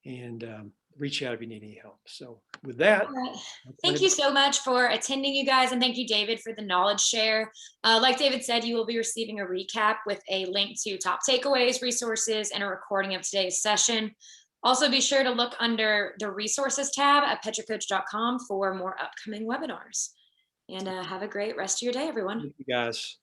and reach out if you need any help. So with that. Right. Thank you so much for attending, you guys. And thank you, David, for the knowledge share. Like David said, you will be receiving a recap with a link to top takeaways, resources, and a recording of today's session. Also, be sure to look under the resources tab at petracoach.com for more upcoming webinars. And have a great rest of your day, everyone. Thank you, guys.